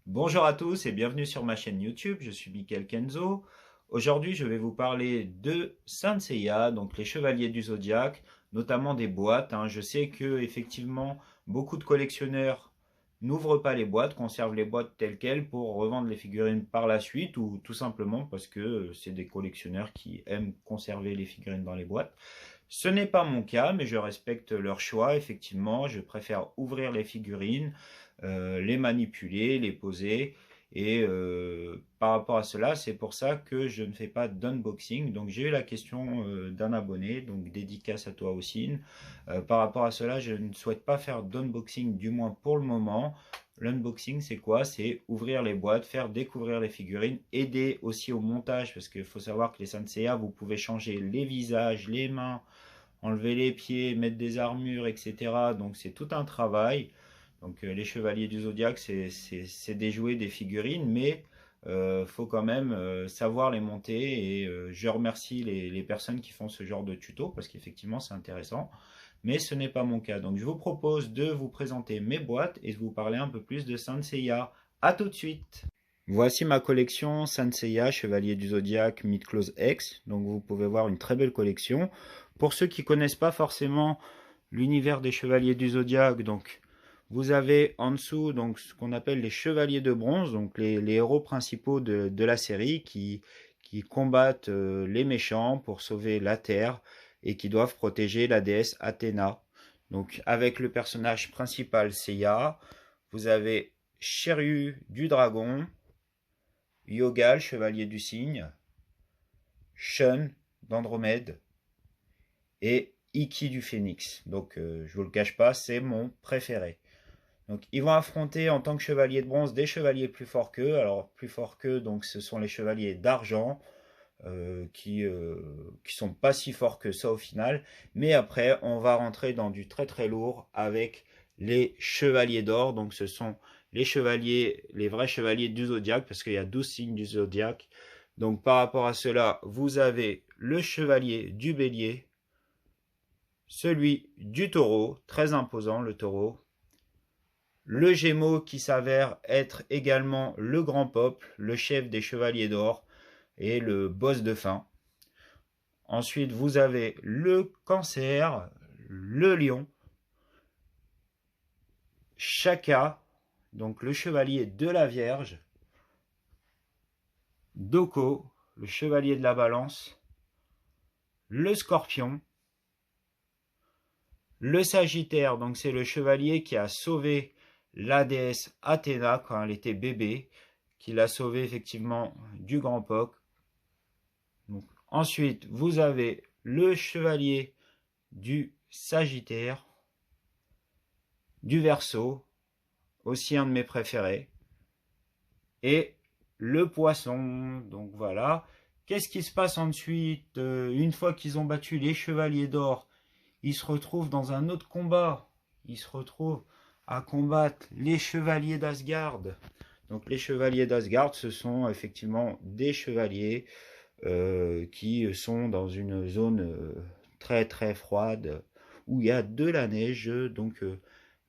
Bonjour à tous et bienvenue sur ma chaîne YouTube, je suis Michael Kenzo. Aujourd'hui je vais vous parler de Saint Seiya, donc les chevaliers du zodiaque, notamment des boîtes. Je sais que effectivement beaucoup de collectionneurs n'ouvrent pas les boîtes, conservent les boîtes telles quelles pour revendre les figurines par la suite ou tout simplement parce que c'est des collectionneurs qui aiment conserver les figurines dans les boîtes. Ce n'est pas mon cas, mais je respecte leur choix. Effectivement, je préfère ouvrir les figurines, les manipuler, les poser. Et par rapport à cela, c'est pour ça que je ne fais pas d'unboxing. Donc j'ai eu la question d'un abonné, donc dédicace à toi aussi. Par rapport à cela, je ne souhaite pas faire d'unboxing, du moins pour le moment. L'unboxing, c'est quoi? C'est ouvrir les boîtes, faire découvrir les figurines, aider aussi au montage, parce qu'il faut savoir que les Sanseiya, vous pouvez changer les visages, les mains, enlever les pieds, mettre des armures, etc. Donc c'est tout un travail. Donc les chevaliers du zodiaque, c'est des jouets, des figurines, mais faut quand même savoir les monter. Et je remercie les personnes qui font ce genre de tuto parce qu'effectivement c'est intéressant. Mais ce n'est pas mon cas. Donc je vous propose de vous présenter mes boîtes et de vous parler un peu plus de Saint Seiya. A tout de suite. Voici ma collection Saint Seiya, Chevalier du Zodiaque, Mid-Close X. Donc vous pouvez voir une très belle collection. Pour ceux qui ne connaissent pas forcément l'univers des Chevaliers du Zodiaque, donc vous avez en dessous donc, ce qu'on appelle les Chevaliers de Bronze, donc les héros principaux de la série qui combattent les méchants pour sauver la Terre et qui doivent protéger la déesse Athéna. Donc avec le personnage principal Seiya, vous avez Shiryu du Dragon, Yogal, chevalier du cygne, Shun d'Andromède et Ikki du Phénix. Donc je vous le cache pas, c'est mon préféré. Donc ils vont affronter en tant que chevalier de bronze des chevaliers plus forts qu'eux. Alors plus forts qu'eux, donc ce sont les chevaliers d'argent qui sont pas si forts que ça au final. Mais après, on va rentrer dans du très très lourd avec les chevaliers d'or. Donc ce sont les chevaliers, les vrais chevaliers du zodiaque, parce qu'il y a 12 signes du zodiaque. Donc par rapport à cela, vous avez le chevalier du bélier, celui du taureau, très imposant le taureau, le gémeau qui s'avère être également le grand peuple, le chef des chevaliers d'or et le boss de fin. Ensuite, vous avez le cancer, le lion, Shaka, donc le chevalier de la Vierge, Doko, le chevalier de la Balance, le scorpion, le Sagittaire, donc c'est le chevalier qui a sauvé la déesse Athéna quand elle était bébé, qui l'a sauvé effectivement du grand Poc. Donc, ensuite, vous avez le chevalier du Sagittaire, du Verseau, aussi un de mes préférés, et le Poisson. Donc voilà. Qu'est-ce qui se passe ensuite? Une fois qu'ils ont battu les chevaliers d'or, ils se retrouvent dans un autre combat. Ils se retrouvent à combattre les chevaliers d'Asgard. Donc les chevaliers d'Asgard, ce sont effectivement des chevaliers qui sont dans une zone très très froide où il y a de la neige. Donc,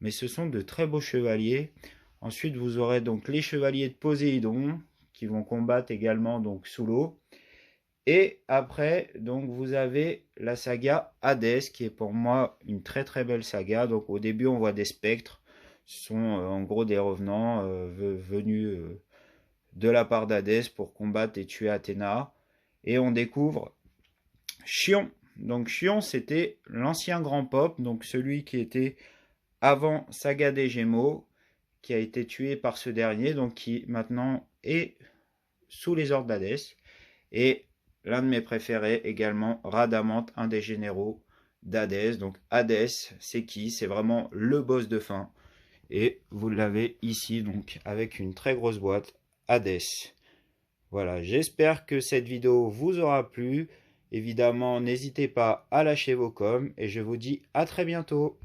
mais ce sont de très beaux chevaliers. Ensuite, vous aurez donc les chevaliers de Poséidon qui vont combattre également donc sous l'eau. Et après, donc vous avez la saga Hadès qui est pour moi une très très belle saga. Donc au début, on voit des spectres, ce sont en gros des revenants venus de la part d'Hadès pour combattre et tuer Athéna. Et on découvre Chion. Donc Chion, c'était l'ancien grand Pope, donc celui qui était avant Saga des Gémeaux, qui a été tué par ce dernier, donc qui maintenant est sous les ordres d'Hadès. Et l'un de mes préférés également, Radamante, un des généraux d'Hadès. Donc Hadès, c'est qui? C'est vraiment le boss de fin. Et vous l'avez ici, donc avec une très grosse boîte, Hadès. Voilà, j'espère que cette vidéo vous aura plu. Évidemment, n'hésitez pas à lâcher vos coms et je vous dis à très bientôt.